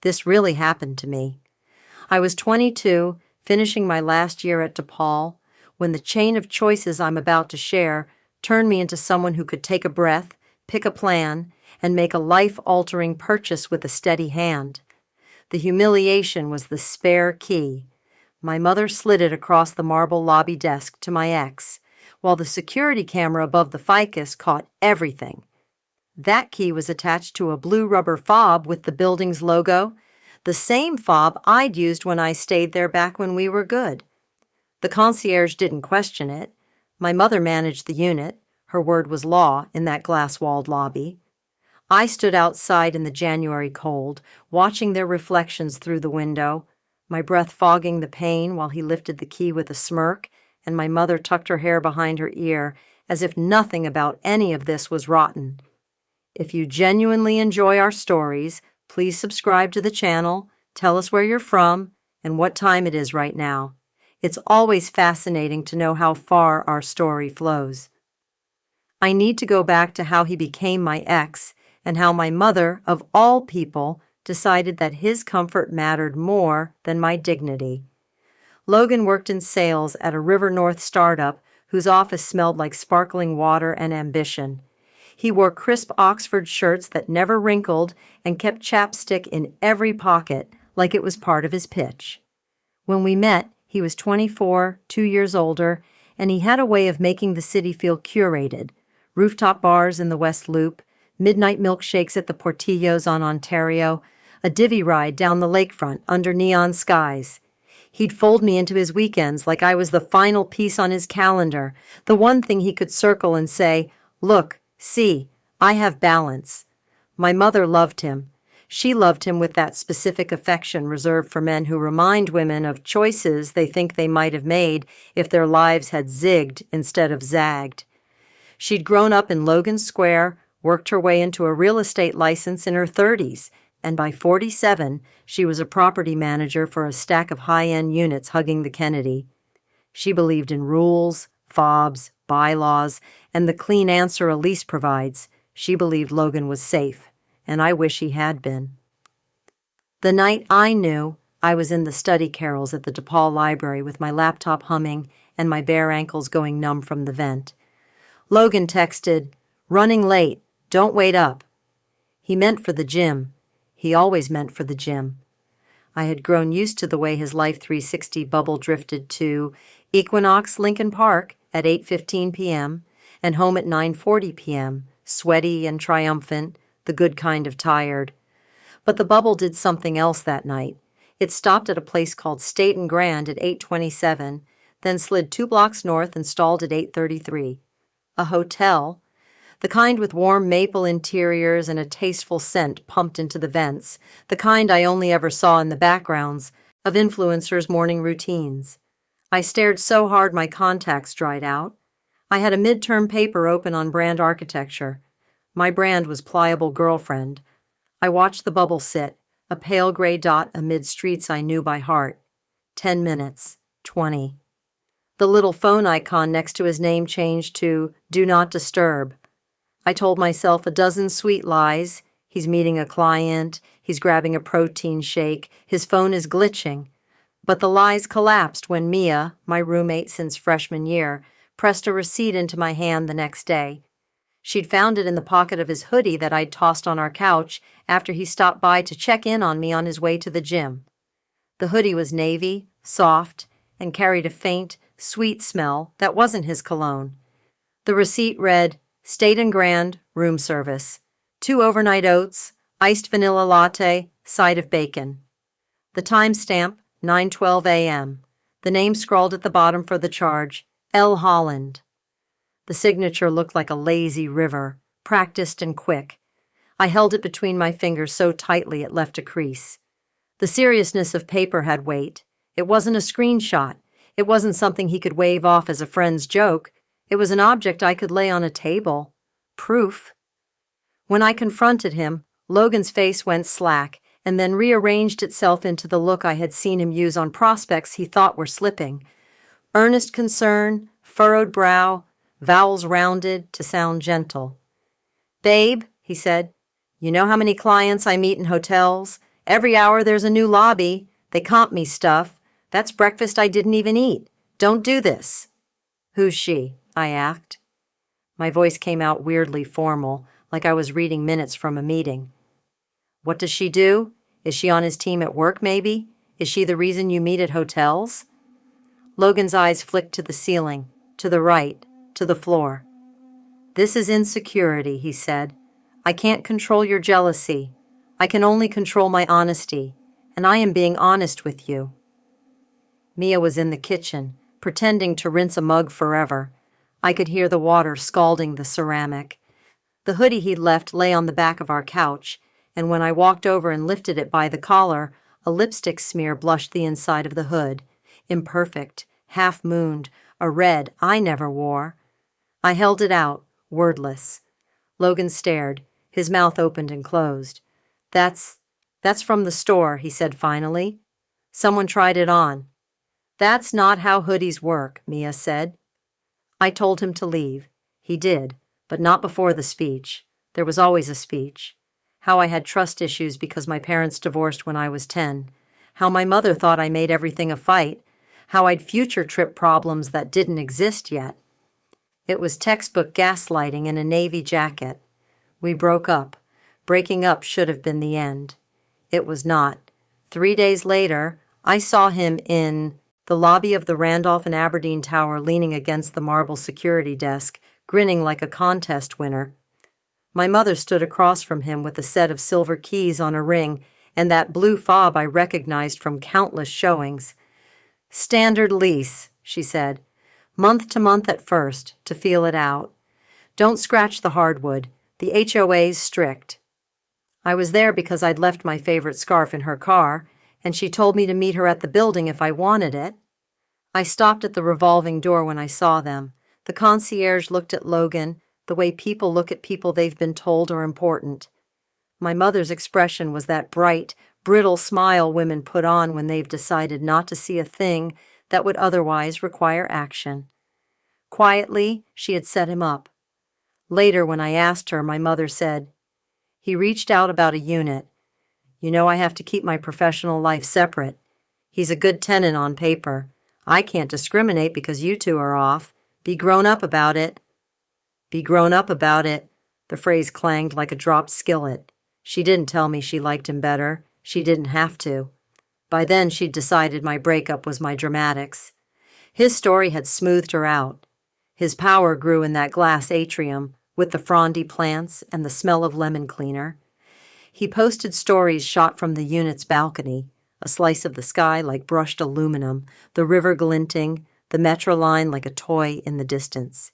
This really happened to me. I was 22, finishing my last year at DePaul, when the chain of choices I'm about to share turned me into someone who could take a breath, pick a plan, and make a life-altering purchase with a steady hand. The humiliation was the spare key. My mother slid it across the marble lobby desk to my ex, while the security camera above the ficus caught everything. That key was attached to a blue rubber fob with the building's logo, the same fob I'd used when I stayed there back when we were good. The concierge didn't question it. My mother managed the unit. Her word was law in that glass-walled lobby. I stood outside in the January cold, watching their reflections through the window, my breath fogging the pain while he lifted the key with a smirk, and my mother tucked her hair behind her ear as if nothing about any of this was rotten. If you genuinely enjoy our stories, please subscribe to the channel, tell us where you're from, and what time it is right now. It's always fascinating to know how far our story flows. I need to go back to how he became my ex and how my mother, of all people, decided that his comfort mattered more than my dignity. Logan worked in sales at a River North startup whose office smelled like sparkling water and ambition. He wore crisp Oxford shirts that never wrinkled and kept chapstick in every pocket like it was part of his pitch. When we met, he was 24, 2 years older, and he had a way of making the city feel curated. Rooftop bars in the West Loop, midnight milkshakes at the Portillo's on Ontario, a divvy ride down the lakefront under neon skies. He'd fold me into his weekends like I was the final piece on his calendar, the one thing he could circle and say, "Look, see, I have balance." My mother loved him. She loved him with that specific affection reserved for men who remind women of choices they think they might have made if their lives had zigged instead of zagged. She'd grown up in Logan Square, worked her way into a real estate license in her 30s, and by 47, she was a property manager for a stack of high-end units hugging the Kennedy. She believed in rules, fobs, bylaws, and the clean answer a lease provides. She believed Logan was safe, and I wish he had been. The night I knew, I was in the study carrels at the DePaul library with my laptop humming and my bare ankles going numb from the vent. Logan texted, "Running late. Don't wait up." He meant for the gym. He always meant for the gym. I had grown used to the way his Life 360 bubble drifted to Equinox Lincoln Park at 8:15 p.m. and home at 9:40 p.m., sweaty and triumphant, the good kind of tired. But the bubble did something else that night. It stopped at a place called State and Grand at 8:27, then slid 2 blocks north and stalled at 8:33. A hotel, the kind with warm maple interiors and a tasteful scent pumped into the vents, the kind I only ever saw in the backgrounds of influencers' morning routines. I stared so hard my contacts dried out. I had a midterm paper open on brand architecture. My brand was Pliable Girlfriend. I watched the bubble sit, a pale gray dot amid streets I knew by heart. 10 minutes, 20. The little phone icon next to his name changed to Do Not Disturb. I told myself a dozen sweet lies. He's meeting a client. He's grabbing a protein shake. His phone is glitching. But the lies collapsed when Mia, my roommate since freshman year, pressed a receipt into my hand the next day. She'd found it in the pocket of his hoodie that I'd tossed on our couch after he stopped by to check in on me on his way to the gym. The hoodie was navy, soft, and carried a faint, sweet smell that wasn't his cologne. The receipt read, State and Grand, room service. 2 overnight oats, iced vanilla latte, side of bacon. The timestamp, 9:12 a.m. The name scrawled at the bottom for the charge, L. Holland. The signature looked like a lazy river, practiced and quick. I held it between my fingers so tightly it left a crease. The seriousness of paper had weight. It wasn't a screenshot. It wasn't something he could wave off as a friend's joke. It was an object I could lay on a table. Proof. When I confronted him, Logan's face went slack and then rearranged itself into the look I had seen him use on prospects he thought were slipping. Earnest concern, furrowed brow, vowels rounded to sound gentle. "Babe," he said, "you know how many clients I meet in hotels? Every hour there's a new lobby. They comp me stuff. That's breakfast I didn't even eat. Don't do this." "Who's she?" I asked. My voice came out weirdly formal, like I was reading minutes from a meeting. "What does she do? Is she on his team at work, maybe? Is she the reason you meet at hotels?" Logan's eyes flicked to the ceiling, to the right, to the floor. "This is insecurity," he said. "I can't control your jealousy. I can only control my honesty, and I am being honest with you." Mia was in the kitchen, pretending to rinse a mug forever. I could hear the water scalding the ceramic. The hoodie he'd left lay on the back of our couch, and when I walked over and lifted it by the collar, a lipstick smear blushed the inside of the hood. Imperfect, half-mooned, a red I never wore. I held it out, wordless. Logan stared, his mouth opened and closed. That's from the store," he said finally. "Someone tried it on." "That's not how hoodies work," Mia said. I told him to leave. He did, but not before the speech. There was always a speech. How I had trust issues because my parents divorced when I was 10. How my mother thought I made everything a fight. How I'd future trip problems that didn't exist yet. It was textbook gaslighting in a navy jacket. We broke up. Breaking up should have been the end. It was not. 3 days later, I saw him in the lobby of the Randolph and Aberdeen Tower, leaning against the marble security desk, grinning like a contest winner. My mother stood across from him with a set of silver keys on a ring and that blue fob I recognized from countless showings. "Standard lease," she said. "Month to month at first, to feel it out. Don't scratch the hardwood. The HOA's strict." I was there because I'd left my favorite scarf in her car, and she told me to meet her at the building if I wanted it. I stopped at the revolving door when I saw them. The concierge looked at Logan the way people look at people they've been told are important. My mother's expression was that bright, brittle smile women put on when they've decided not to see a thing that would otherwise require action. Quietly, she had set him up. Later, when I asked her, my mother said, "He reached out about a unit. You know I have to keep my professional life separate. He's a good tenant on paper. I can't discriminate because you two are off. Be grown up about it." "Be grown up about it." The phrase clanged like a dropped skillet. She didn't tell me she liked him better. She didn't have to. By then, she'd decided my breakup was my dramatics. His story had smoothed her out. His power grew in that glass atrium, with the frondy plants and the smell of lemon cleaner. He posted stories shot from the unit's balcony, a slice of the sky like brushed aluminum, the river glinting, the metro line like a toy in the distance.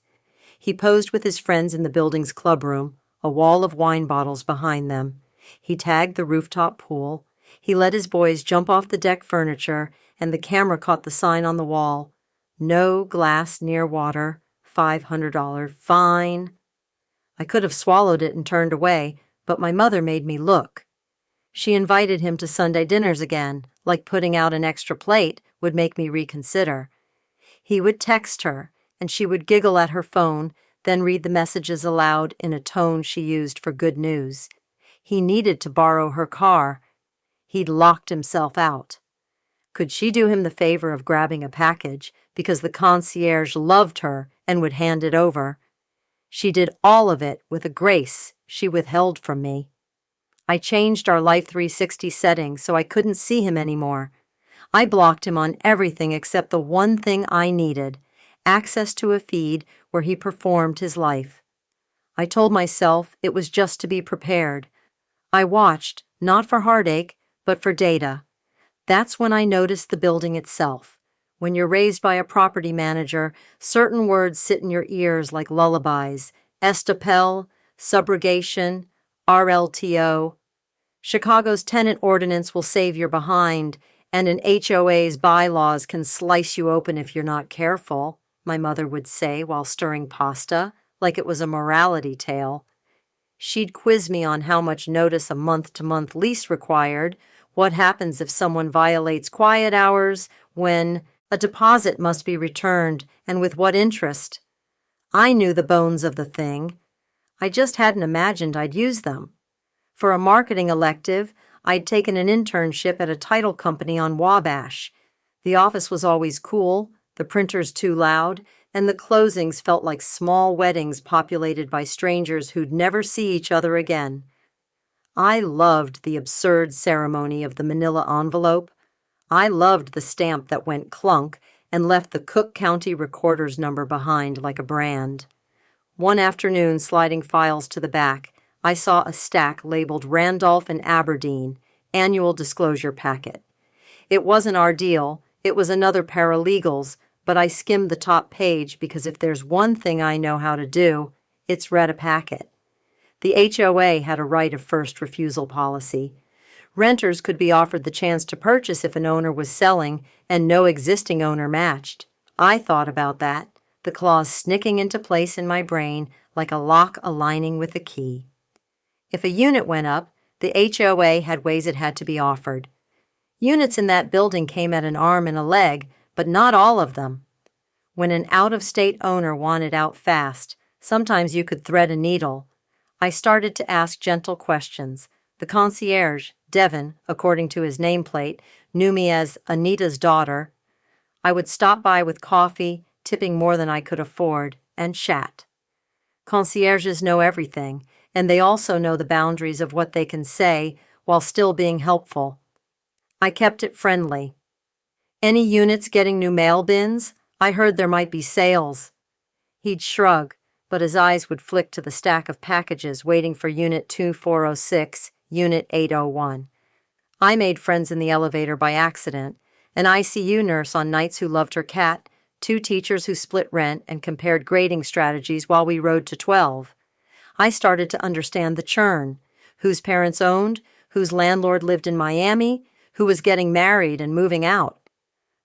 He posed with his friends in the building's clubroom, a wall of wine bottles behind them. He tagged the rooftop pool. He let his boys jump off the deck furniture, and the camera caught the sign on the wall. "No glass near water, $500 fine." I could have swallowed it and turned away, but my mother made me look. She invited him to Sunday dinners again, like putting out an extra plate would make me reconsider. He would text her, and she would giggle at her phone, then read the messages aloud in a tone she used for good news. He needed to borrow her car. He'd locked himself out. Could she do him the favor of grabbing a package because the concierge loved her and would hand it over? She did all of it with a grace she withheld from me. I changed our Life 360 settings so I couldn't see him anymore. I blocked him on everything except the one thing I needed, access to a feed where he performed his life. I told myself it was just to be prepared. I watched, not for heartache, but for data. That's when I noticed the building itself. When you're raised by a property manager, certain words sit in your ears like lullabies. Estapel, subrogation, RLTO. Chicago's tenant ordinance will save your behind, and an HOA's bylaws can slice you open if you're not careful, my mother would say while stirring pasta, like it was a morality tale. She'd quiz me on how much notice a month-to-month lease required, what happens if someone violates quiet hours, when a deposit must be returned, and with what interest. I knew the bones of the thing. I just hadn't imagined I'd use them. For a marketing elective, I'd taken an internship at a title company on Wabash. The office was always cool, the printers too loud, and the closings felt like small weddings populated by strangers who'd never see each other again. I loved the absurd ceremony of the manila envelope. I loved the stamp that went clunk and left the Cook County Recorder's number behind like a brand. One afternoon, sliding files to the back, I saw a stack labeled Randolph and Aberdeen, Annual Disclosure Packet. It wasn't our deal, it was another paralegal's, but I skimmed the top page because if there's one thing I know how to do, it's read a packet. The HOA had a right of first refusal policy. Renters could be offered the chance to purchase if an owner was selling and no existing owner matched. I thought about that, the clause snicking into place in my brain like a lock aligning with a key. If a unit went up, the HOA had ways it had to be offered. Units in that building came at an arm and a leg, but not all of them. When an out-of-state owner wanted out fast, sometimes you could thread a needle. I started to ask gentle questions. The concierge, Devin, according to his nameplate, knew me as Anita's daughter. I would stop by with coffee, tipping more than I could afford, and chat. Concierges know everything, and they also know the boundaries of what they can say while still being helpful. I kept it friendly. Any units getting new mail bins? I heard there might be sales. He'd shrug, but his eyes would flick to the stack of packages waiting for Unit 2406, Unit 801. I made friends in the elevator by accident, an ICU nurse on nights who loved her cat, 2 teachers who split rent and compared grading strategies while we rode to 12. I started to understand the churn, whose parents owned, whose landlord lived in Miami, who was getting married and moving out.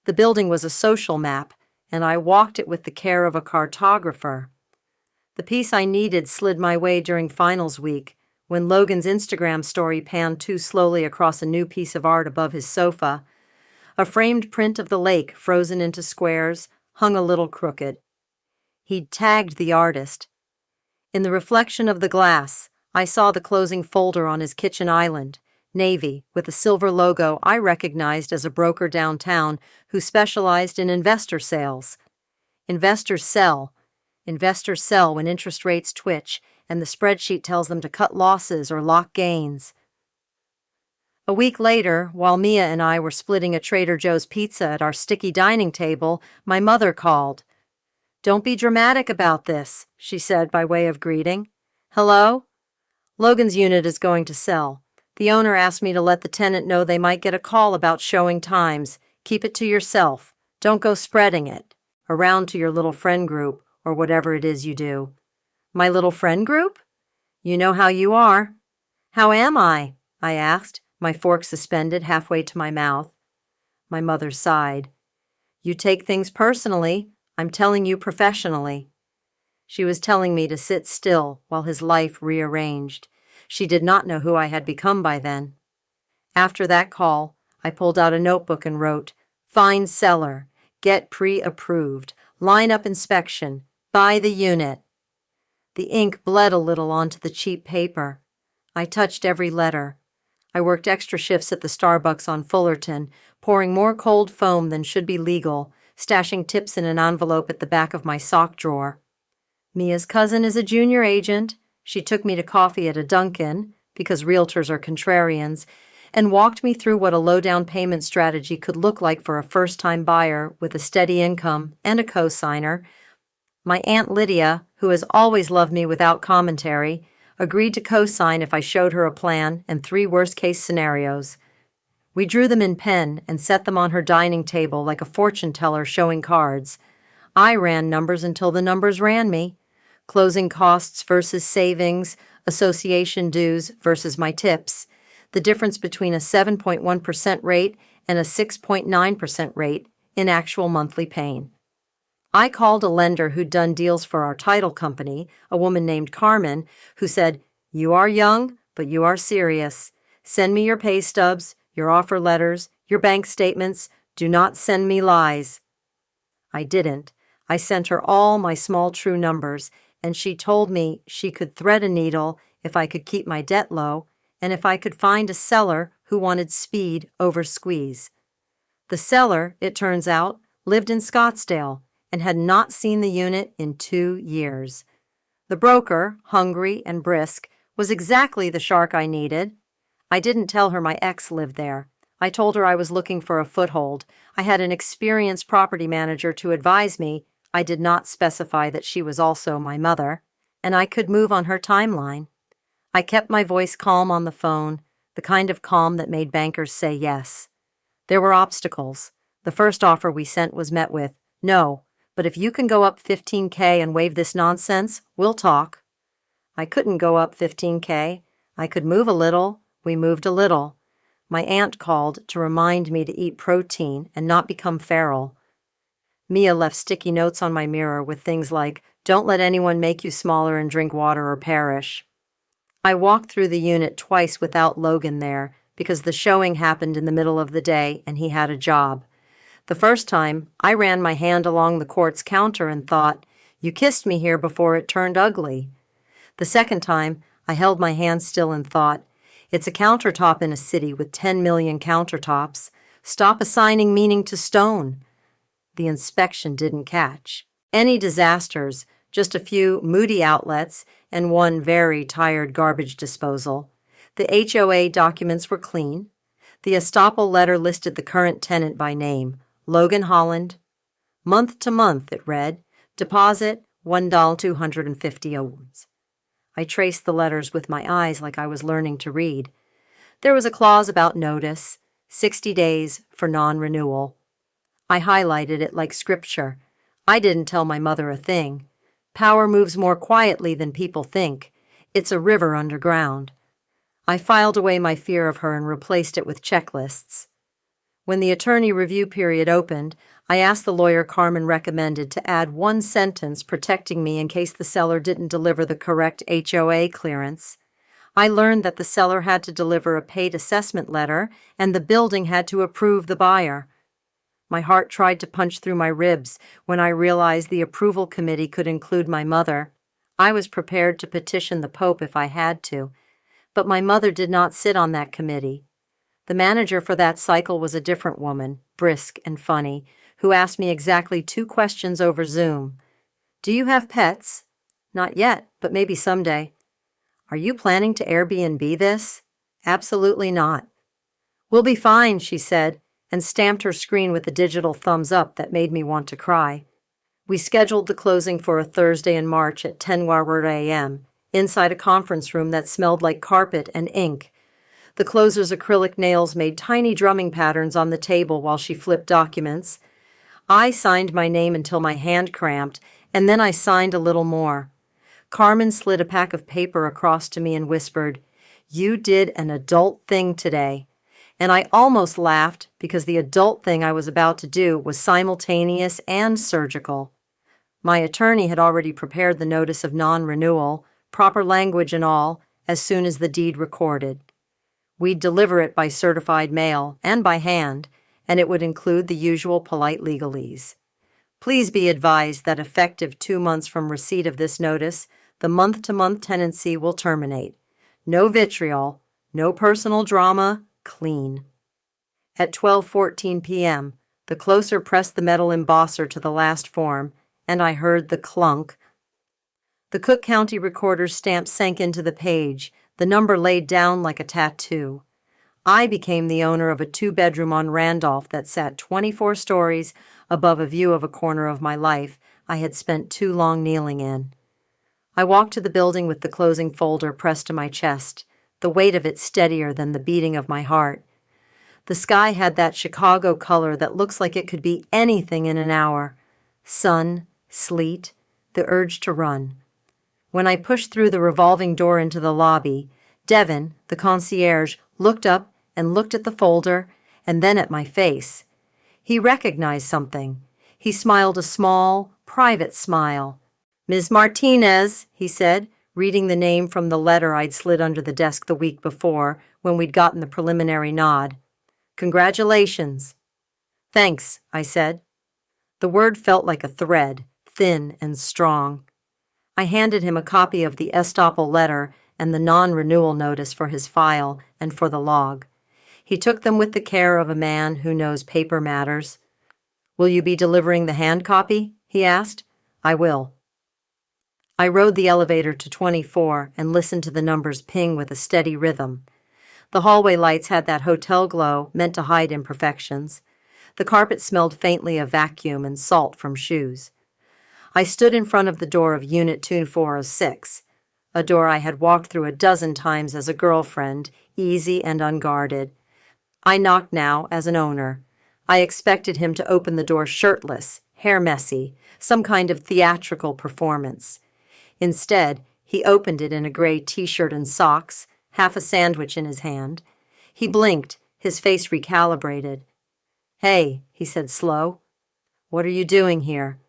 The building was a social map, and I walked it with the care of a cartographer. The piece I needed slid my way during finals week, when Logan's Instagram story panned too slowly across a new piece of art above his sofa. A framed print of the lake, frozen into squares, hung a little crooked. He'd tagged the artist. In the reflection of the glass, I saw the closing folder on his kitchen island, navy, with a silver logo I recognized as a broker downtown who specialized in investor sales. Investors sell. Investors sell when interest rates twitch and the spreadsheet tells them to cut losses or lock gains. A week later, while Mia and I were splitting a Trader Joe's pizza at our sticky dining table, my mother called. "Don't be dramatic about this," she said by way of greeting. "Hello? Logan's unit is going to sell. The owner asked me to let the tenant know they might get a call about showing times. Keep it to yourself. Don't go spreading it around to your little friend group or whatever it is you do." "My little friend group? You know how you are." "How am I?" I asked, my fork suspended halfway to my mouth. My mother sighed. "You take things personally. I'm telling you professionally." She was telling me to sit still while his life rearranged. She did not know who I had become by then. After that call, I pulled out a notebook and wrote, "Find seller, get pre-approved, line-up inspection, buy the unit." The ink bled a little onto the cheap paper. I touched every letter. I worked extra shifts at the Starbucks on Fullerton, pouring more cold foam than should be legal, stashing tips in an envelope at the back of my sock drawer. Mia's cousin is a junior agent. She took me to coffee at a Dunkin', because realtors are contrarians, and walked me through what a low-down payment strategy could look like for a first-time buyer with a steady income and a co-signer. My Aunt Lydia, who has always loved me without commentary, agreed to co-sign if I showed her a plan and 3 worst-case scenarios. We drew them in pen and set them on her dining table like a fortune teller showing cards. I ran numbers until the numbers ran me. Closing costs versus savings, association dues versus my tips, the difference between a 7.1% rate and a 6.9% rate in actual monthly pain. I called a lender who'd done deals for our title company, a woman named Carmen, who said, "You are young, but you are serious. Send me your pay stubs, your offer letters, your bank statements. Do not send me lies." I didn't. I sent her all my small true numbers, and she told me she could thread a needle if I could keep my debt low and if I could find a seller who wanted speed over squeeze. The seller, it turns out, lived in Scottsdale and had not seen the unit in 2 years. The broker, hungry and brisk, was exactly the shark I needed. I didn't tell her my ex lived there. I told her I was looking for a foothold. I had an experienced property manager to advise me. I did not specify that she was also my mother, and I could move on her timeline. I kept my voice calm on the phone, the kind of calm that made bankers say yes. There were obstacles. The first offer we sent was met with, "No, but if you can go up $15K and waive this nonsense, we'll talk." I couldn't go up $15K. I could move a little. We moved a little. My aunt called to remind me to eat protein and not become feral. Mia left sticky notes on my mirror with things like, "Don't let anyone make you smaller and drink water or perish." I walked through the unit twice without Logan there because the showing happened in the middle of the day and he had a job. The first time, I ran my hand along the quartz counter and thought, "You kissed me here before it turned ugly." The second time, I held my hand still and thought, "It's a countertop in a city with 10 million countertops. Stop assigning meaning to stone." The inspection didn't catch any disasters, just a few moody outlets and one very tired garbage disposal. The HOA documents were clean. The estoppel letter listed the current tenant by name, Logan Holland. Month to month, it read. Deposit, $1,250. I traced the letters with my eyes like I was learning to read. There was a clause about notice, 60 days for non-renewal. I highlighted it like scripture. I didn't tell my mother a thing. Power moves more quietly than people think. It's a river underground. I filed away my fear of her and replaced it with checklists. When the attorney review period opened, I asked the lawyer Carmen recommended to add one sentence protecting me in case the seller didn't deliver the correct HOA clearance. I learned that the seller had to deliver a paid assessment letter and the building had to approve the buyer. My heart tried to punch through my ribs when I realized the approval committee could include my mother. I was prepared to petition the Pope if I had to, but my mother did not sit on that committee. The manager for that cycle was a different woman, brisk and funny, who asked me exactly 2 questions over Zoom. "Do you have pets?" "Not yet, but maybe someday." "Are you planning to Airbnb this?" "Absolutely not." "We'll be fine," she said, and stamped her screen with a digital thumbs up that made me want to cry. We scheduled the closing for a Thursday in March at 10 a.m., inside a conference room that smelled like carpet and ink. The closer's acrylic nails made tiny drumming patterns on the table while she flipped documents. I signed my name until my hand cramped, and then I signed a little more. Carmen slid a pack of paper across to me and whispered, "You did an adult thing today." And I almost laughed because the adult thing I was about to do was simultaneous and surgical. My attorney had already prepared the notice of non-renewal, proper language and all, as soon as the deed recorded. We'd deliver it by certified mail and by hand, and it would include the usual polite legalese. Please be advised that effective 2 months from receipt of this notice, the month-to-month tenancy will terminate. No vitriol, no personal drama, clean. At 12:14 p.m., the closer pressed the metal embosser to the last form, and I heard the clunk. The Cook County Recorder's stamp sank into the page, the number laid down like a tattoo. I became the owner of a 2-bedroom on Randolph that sat 24 stories above a view of a corner of my life I had spent too long kneeling in. I walked to the building with the closing folder pressed to my chest, the weight of it steadier than the beating of my heart. The sky had that Chicago color that looks like it could be anything in an hour. Sun, sleet, the urge to run. When I pushed through the revolving door into the lobby, Devin, the concierge, looked up and looked at the folder and then at my face. He recognized something. He smiled a small, private smile. "Ms. Martinez," he said, reading the name from the letter I'd slid under the desk the week before when we'd gotten the preliminary nod. "Congratulations." "Thanks," I said. The word felt like a thread, thin and strong. I handed him a copy of the estoppel letter and the non-renewal notice for his file and for the log. He took them with the care of a man who knows paper matters. "Will you be delivering the hand copy?" he asked. "I will." I rode the elevator to 24 and listened to the numbers ping with a steady rhythm. The hallway lights had that hotel glow meant to hide imperfections. The carpet smelled faintly of vacuum and salt from shoes. I stood in front of the door of Unit 2406, a door I had walked through a dozen times as a girlfriend, easy and unguarded. I knocked now as an owner. I expected him to open the door shirtless, hair messy, some kind of theatrical performance. Instead, he opened it in a gray t-shirt and socks, half a sandwich in his hand. He blinked, his face recalibrated. "Hey," he said slow. "What are you doing here?"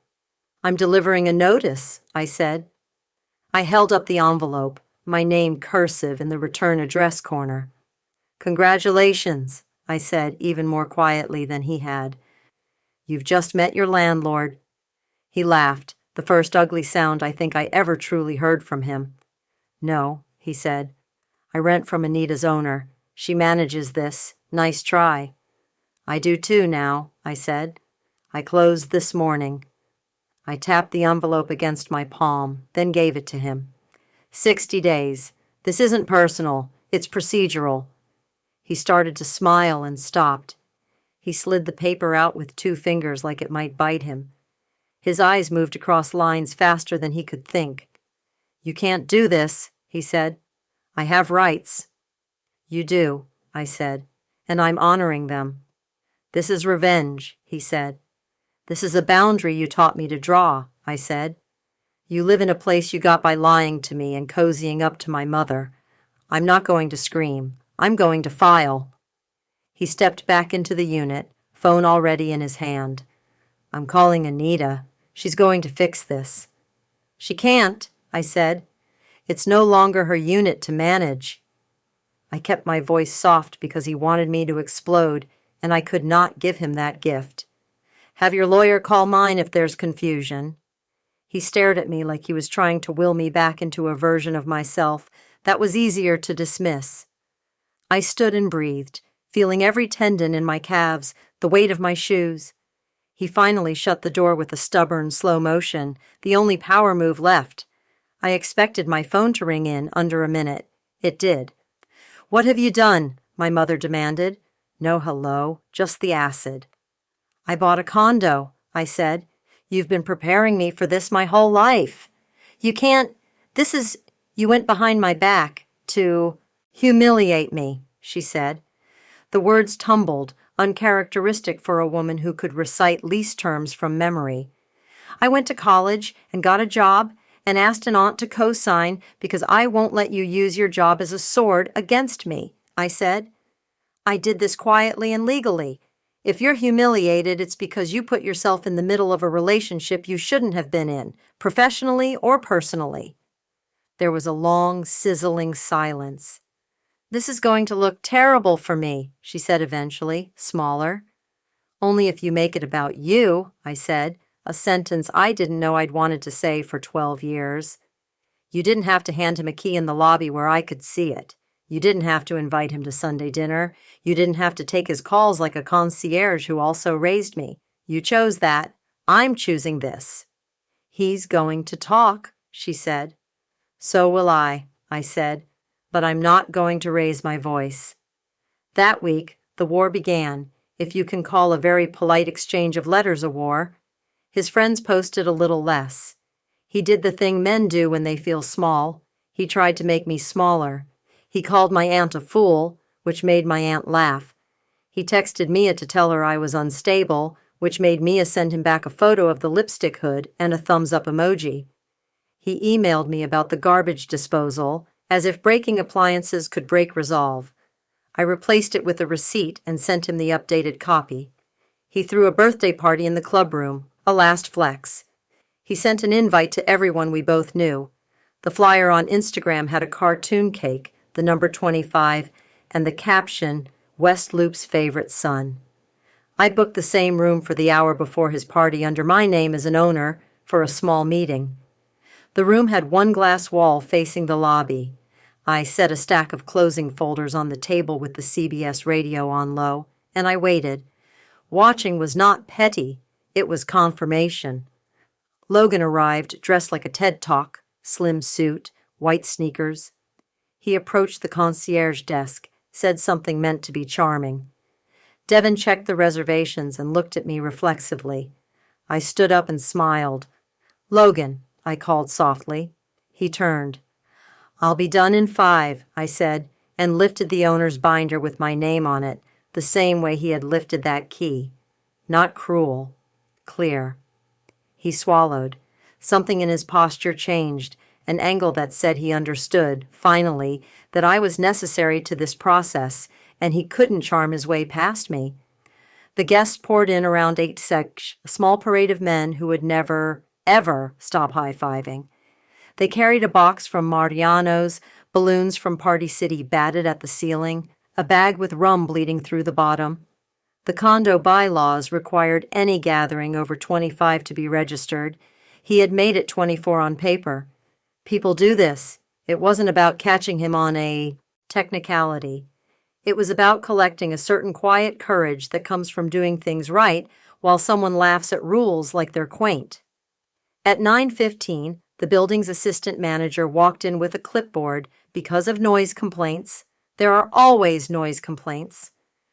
"I'm delivering a notice," I said. I held up the envelope, my name cursive in the return address corner. "Congratulations," I said, even more quietly than he had. "You've just met your landlord." He laughed, the first ugly sound I think I ever truly heard from him. "No," he said. "I rent from Anita's owner. She manages this. Nice try." "I do too now," I said. "I closed this morning." I tapped the envelope against my palm, then gave it to him. 60 days. This isn't personal. It's procedural." He started to smile and stopped. He slid the paper out with 2 fingers like it might bite him. His eyes moved across lines faster than he could think. "You can't do this," he said. "I have rights." "You do," I said, "and I'm honoring them." "This is revenge," he said. "This is a boundary you taught me to draw," I said. "You live in a place you got by lying to me and cozying up to my mother. I'm not going to scream. I'm going to file." He stepped back into the unit, phone already in his hand. "I'm calling Anita. She's going to fix this." "She can't," I said. "It's no longer her unit to manage." I kept my voice soft because he wanted me to explode, and I could not give him that gift. "Have your lawyer call mine if there's confusion." He stared at me like he was trying to will me back into a version of myself that was easier to dismiss. I stood and breathed, feeling every tendon in my calves, the weight of my shoes. He finally shut the door with a stubborn, slow motion, the only power move left. I expected my phone to ring in under a minute. It did. "What have you done?" my mother demanded. No hello, just the acid. "I bought a condo," I said. "You've been preparing me for this my whole life. You can't, you went behind my back to humiliate me," she said. The words tumbled, uncharacteristic for a woman who could recite lease terms from memory. "I went to college and got a job and asked an aunt to co-sign because I won't let you use your job as a sword against me," I said. "I did this quietly and legally. If you're humiliated, it's because you put yourself in the middle of a relationship you shouldn't have been in, professionally or personally." There was a long, sizzling silence. "This is going to look terrible for me," she said eventually, smaller. "Only if you make it about you," I said, a sentence I didn't know I'd wanted to say for 12 years. "You didn't have to hand him a key in the lobby where I could see it. You didn't have to invite him to Sunday dinner. You didn't have to take his calls like a concierge who also raised me. You chose that. I'm choosing this." "He's going to talk," she said. "So will I said, "but I'm not going to raise my voice." That week, the war began, if you can call a very polite exchange of letters a war. His friends posted a little less. He did the thing men do when they feel small. He tried to make me smaller. He called my aunt a fool, which made my aunt laugh. He texted Mia to tell her I was unstable, which made Mia send him back a photo of the lipstick hood and a thumbs-up emoji. He emailed me about the garbage disposal, as if breaking appliances could break resolve. I replaced it with a receipt and sent him the updated copy. He threw a birthday party in the clubroom, a last flex. He sent an invite to everyone we both knew. The flyer on Instagram had a cartoon cake, the number 25, and the caption, "West Loop's favorite son." I booked the same room for the hour before his party under my name as an owner for a small meeting. The room had one glass wall facing the lobby. I set a stack of closing folders on the table with the CBS radio on low, and I waited. Watching was not petty, it was confirmation. Logan arrived dressed like a TED Talk, slim suit, white sneakers. He approached the concierge desk, said something meant to be charming. Devin checked the reservations and looked at me reflexively. I stood up and smiled. "Logan," I called softly. He turned. "I'll be done in 5, I said, and lifted the owner's binder with my name on it, the same way he had lifted that key. Not cruel. Clear. He swallowed. Something in his posture changed, an angle that said he understood, finally, that I was necessary to this process, and he couldn't charm his way past me. The guests poured in around 8:06, a small parade of men who would never, ever stop high-fiving. They carried a box from Mariano's, balloons from Party City batted at the ceiling, a bag with rum bleeding through the bottom. The condo bylaws required any gathering over 25 to be registered. He had made it 24 on paper. People do this. It wasn't about catching him on a technicality. It was about collecting a certain quiet courage that comes from doing things right while someone laughs at rules like they're quaint. At 9:15, the building's assistant manager walked in with a clipboard because of noise complaints. There are always noise complaints.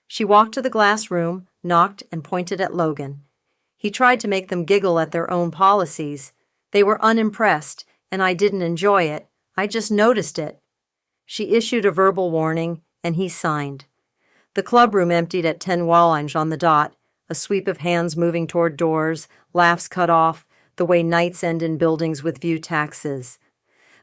She walked to the glass room, knocked, and pointed at Logan. He tried to make them giggle at their own policies. They were unimpressed, and I didn't enjoy it. I just noticed it. She issued a verbal warning, and he signed. The clubroom emptied at 10 Wallange on the dot, a sweep of hands moving toward doors, laughs cut off, the way nights end in buildings with view taxes.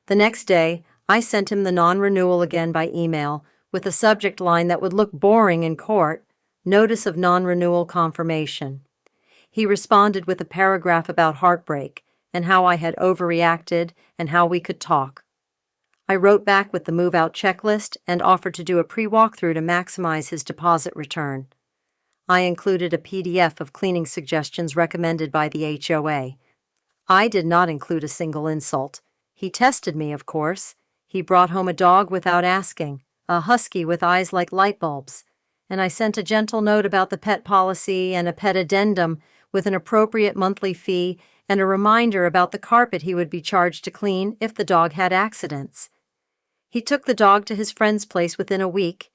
The next day, I sent him the non-renewal again by email, with a subject line that would look boring in court, notice of non-renewal confirmation. He responded with a paragraph about heartbreak and how I had overreacted and how we could talk. I wrote back with the move-out checklist and offered to do a pre-walkthrough to maximize his deposit return. I included a PDF of cleaning suggestions recommended by the HOA. I did not include a single insult. He tested me, of course. He brought home a dog without asking, a husky with eyes like light bulbs, and I sent a gentle note about the pet policy and a pet addendum with an appropriate monthly fee and a reminder about the carpet he would be charged to clean if the dog had accidents. He took the dog to his friend's place within a week.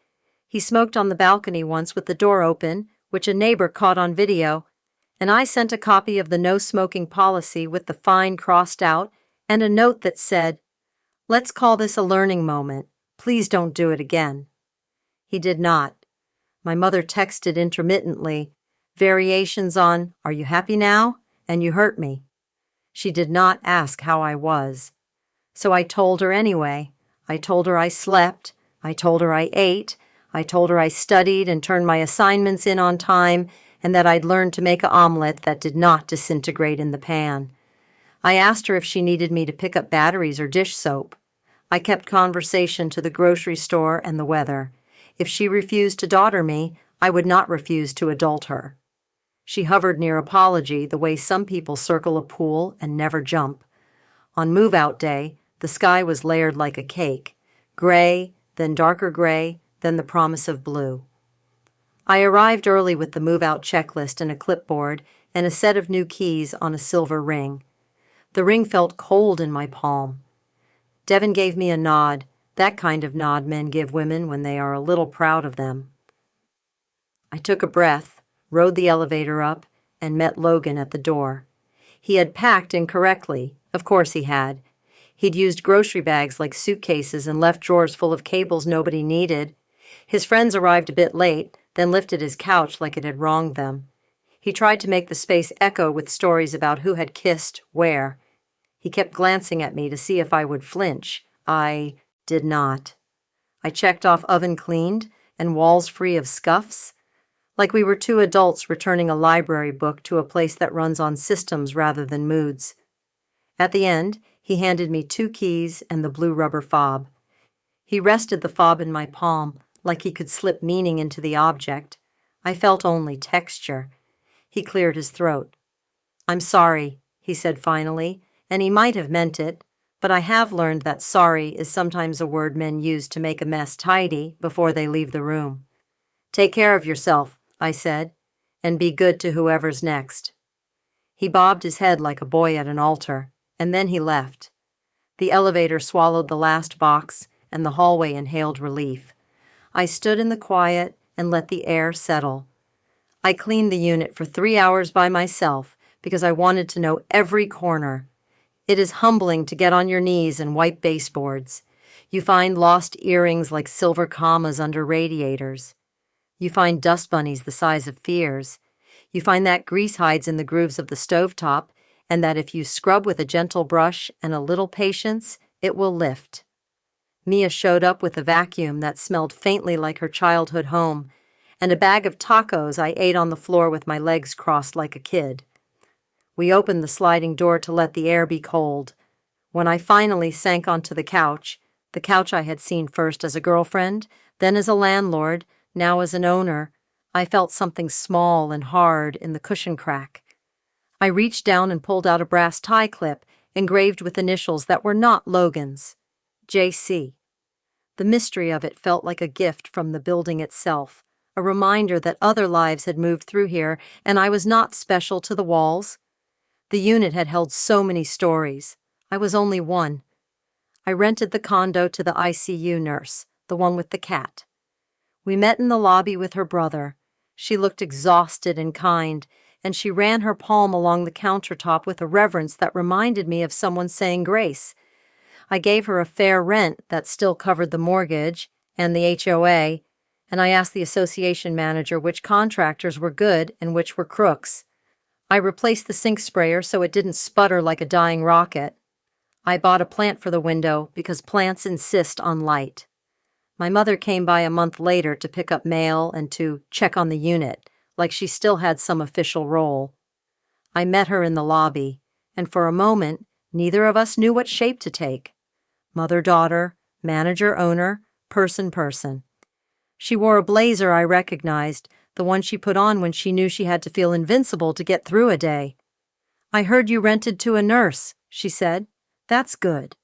He smoked on the balcony once with the door open, which a neighbor caught on video, and I sent a copy of the no-smoking policy with the fine crossed out and a note that said, "Let's call this a learning moment. Please don't do it again." He did not. My mother texted intermittently, variations on, "Are you happy now?" and "You hurt me." She did not ask how I was. So I told her anyway. I told her I slept. I told her I ate. I told her I studied and turned my assignments in on time, and that I'd learned to make an omelet that did not disintegrate in the pan. I asked her if she needed me to pick up batteries or dish soap. I kept conversation to the grocery store and the weather. If she refused to daughter me, I would not refuse to adult her. She hovered near apology the way some people circle a pool and never jump. On move-out day, the sky was layered like a cake, gray, then darker gray, then the promise of blue. I arrived early with the move-out checklist and a clipboard and a set of new keys on a silver ring. The ring felt cold in my palm. Devin gave me a nod, that kind of nod men give women when they are a little proud of them. I took a breath, rode the elevator up, and met Logan at the door. He had packed incorrectly. Of course he had. He'd used grocery bags like suitcases and left drawers full of cables nobody needed. His friends arrived a bit late, then lifted his couch like it had wronged them. He tried to make the space echo with stories about who had kissed where. He kept glancing at me to see if I would flinch. I did not. I checked off oven cleaned and walls free of scuffs, like we were two adults returning a library book to a place that runs on systems rather than moods. At the end, he handed me 2 keys and the blue rubber fob. He rested the fob in my palm, like he could slip meaning into the object. I felt only texture. He cleared his throat. "I'm sorry," he said finally, and he might have meant it, but I have learned that sorry is sometimes a word men use to make a mess tidy before they leave the room. Take care of yourself, I said, and be good to whoever's next. He bobbed his head like a boy at an altar, and then he left. The elevator swallowed the last box, and the hallway inhaled relief. I stood in the quiet and let the air settle. I cleaned the unit for 3 hours by myself because I wanted to know every corner. It is humbling to get on your knees and wipe baseboards. You find lost earrings like silver commas under radiators. You find dust bunnies the size of fears. You find that grease hides in the grooves of the stovetop, and that if you scrub with a gentle brush and a little patience, it will lift. Mia showed up with a vacuum that smelled faintly like her childhood home, and a bag of tacos I ate on the floor with my legs crossed like a kid. We opened the sliding door to let the air be cold. When I finally sank onto the couch I had seen first as a girlfriend, then as a landlord, now as an owner, I felt something small and hard in the cushion crack. I reached down and pulled out a brass tie clip engraved with initials that were not Logan's. J.C. The mystery of it felt like a gift from the building itself, a reminder that other lives had moved through here and I was not special to the walls. The unit had held so many stories. I was only one. I rented the condo to the ICU nurse, the one with the cat. We met in the lobby with her brother. She looked exhausted and kind, and she ran her palm along the countertop with a reverence that reminded me of someone saying grace. I gave her a fair rent that still covered the mortgage and the HOA, and I asked the association manager which contractors were good and which were crooks. I replaced the sink sprayer so it didn't sputter like a dying rocket. I bought a plant for the window because plants insist on light. My mother came by a month later to pick up mail and to check on the unit, like she still had some official role. I met her in the lobby, and for a moment, neither of us knew what shape to take. Mother-daughter, manager-owner, person-person. She wore a blazer I recognized, the one she put on when she knew she had to feel invincible to get through a day. I heard you rented to a nurse, she said. That's good.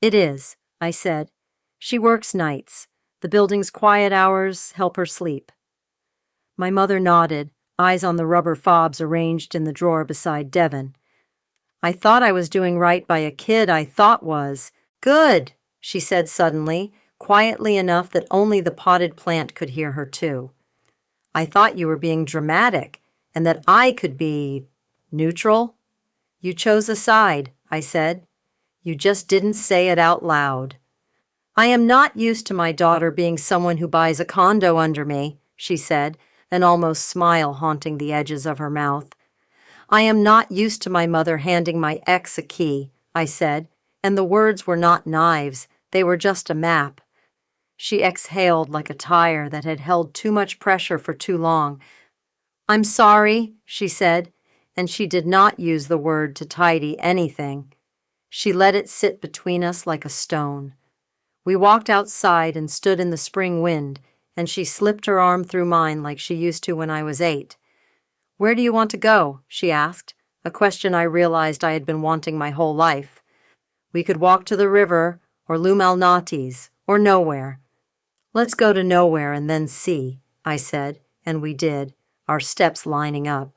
It is, I said. She works nights. The building's quiet hours help her sleep. My mother nodded, eyes on the rubber fobs arranged in the drawer beside Devon. I thought I was doing right by a kid I thought was. Good, she said suddenly, quietly enough that only the potted plant could hear her too. I thought you were being dramatic, and that I could be neutral. You chose a side, I said. You just didn't say it out loud. I am not used to my daughter being someone who buys a condo under me, she said, an almost smile haunting the edges of her mouth. I am not used to my mother handing my ex a key, I said, and the words were not knives, they were just a map. She exhaled like a tire that had held too much pressure for too long. I'm sorry, she said, and she did not use the word to tidy anything. She let it sit between us like a stone. We walked outside and stood in the spring wind, and she slipped her arm through mine like she used to when I was 8. Where do you want to go? She asked, a question I realized I had been wanting my whole life. We could walk to the river, or Lou Malnati's, or nowhere. Let's go to nowhere and then see, I said, and we did, our steps lining up.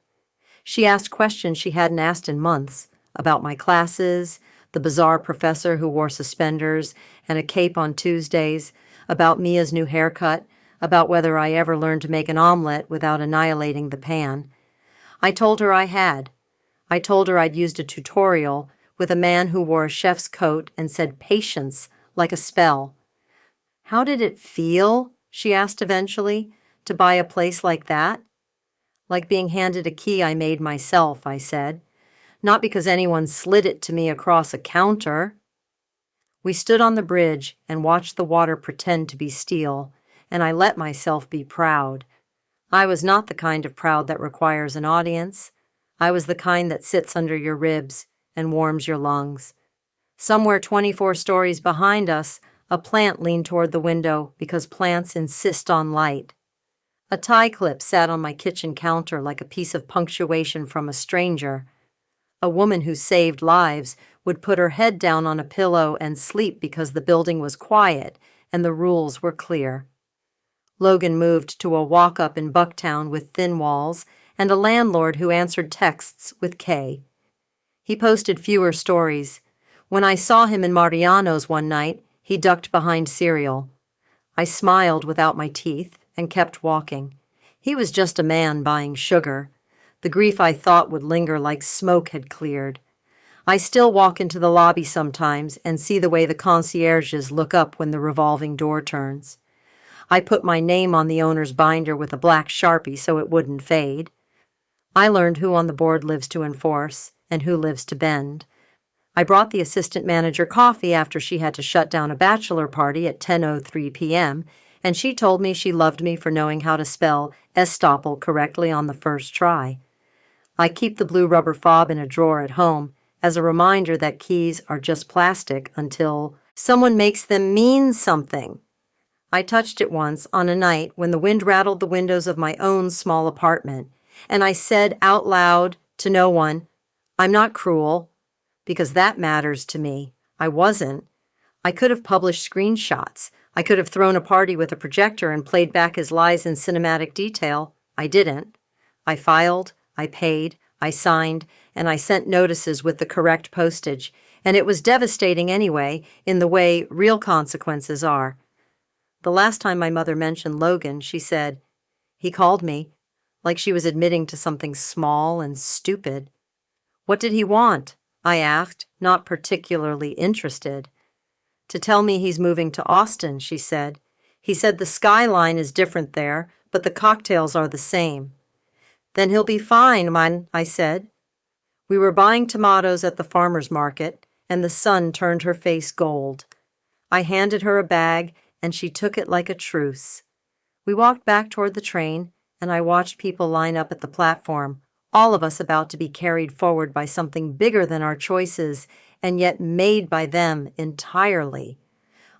She asked questions she hadn't asked in months, about my classes, the bizarre professor who wore suspenders and a cape on Tuesdays, about Mia's new haircut, about whether I ever learned to make an omelet without annihilating the pan. I told her I had. I told her I'd used a tutorial with a man who wore a chef's coat and said patience like a spell. How did it feel, she asked eventually, to buy a place like that? Like being handed a key I made myself, I said. Not because anyone slid it to me across a counter. We stood on the bridge and watched the water pretend to be steel, and I let myself be proud. I was not the kind of proud that requires an audience. I was the kind that sits under your ribs and warms your lungs. Somewhere 24 stories behind us, a plant leaned toward the window because plants insist on light. A tie clip sat on my kitchen counter like a piece of punctuation from a stranger. A woman who saved lives would put her head down on a pillow and sleep because the building was quiet and the rules were clear. Logan moved to a walk-up in Bucktown with thin walls and a landlord who answered texts with K. He posted fewer stories. When I saw him in Mariano's one night, he ducked behind cereal. I smiled without my teeth and kept walking. He was just a man buying sugar. The grief I thought would linger like smoke had cleared. I still walk into the lobby sometimes and see the way the concierges look up when the revolving door turns. I put my name on the owner's binder with a black Sharpie so it wouldn't fade. I learned who on the board lives to enforce and who lives to bend. I brought the assistant manager coffee after she had to shut down a bachelor party at 10:03 p.m., and she told me she loved me for knowing how to spell estoppel correctly on the first try. I keep the blue rubber fob in a drawer at home as a reminder that keys are just plastic until someone makes them mean something. I touched it once on a night when the wind rattled the windows of my own small apartment, and I said out loud to no one, "I'm not cruel," because that matters to me. I wasn't. I could have published screenshots. I could have thrown a party with a projector and played back his lies in cinematic detail. I didn't. I filed, I paid, I signed, and I sent notices with the correct postage, and it was devastating anyway, in the way real consequences are. The last time my mother mentioned Logan, she said, "He called me," like she was admitting to something small and stupid. "What did he want?" I asked, not particularly interested. "To tell me he's moving to Austin," she said. "He said the skyline is different there, but the cocktails are the same." "Then he'll be fine, man," I said. We were buying tomatoes at the farmer's market, and the sun turned her face gold. I handed her a bag, and she took it like a truce. We walked back toward the train, and I watched people line up at the platform, all of us about to be carried forward by something bigger than our choices, and yet made by them entirely.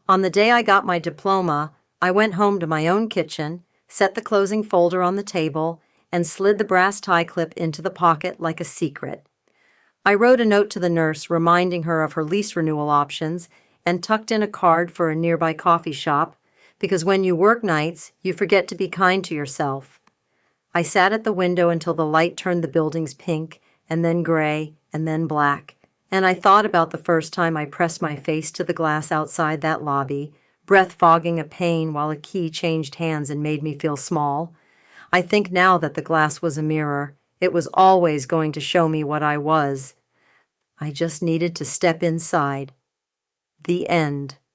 On the day I got my diploma, I went home to my own kitchen, set the closing folder on the table, and slid the brass tie clip into the pocket like a secret. I wrote a note to the nurse reminding her of her lease renewal options and tucked in a card for a nearby coffee shop, because when you work nights, you forget to be kind to yourself. I sat at the window until the light turned the buildings pink, and then gray, and then black, and I thought about the first time I pressed my face to the glass outside that lobby, breath fogging a pain while a key changed hands and made me feel small. I think now that the glass was a mirror. It was always going to show me what I was. I just needed to step inside. The end.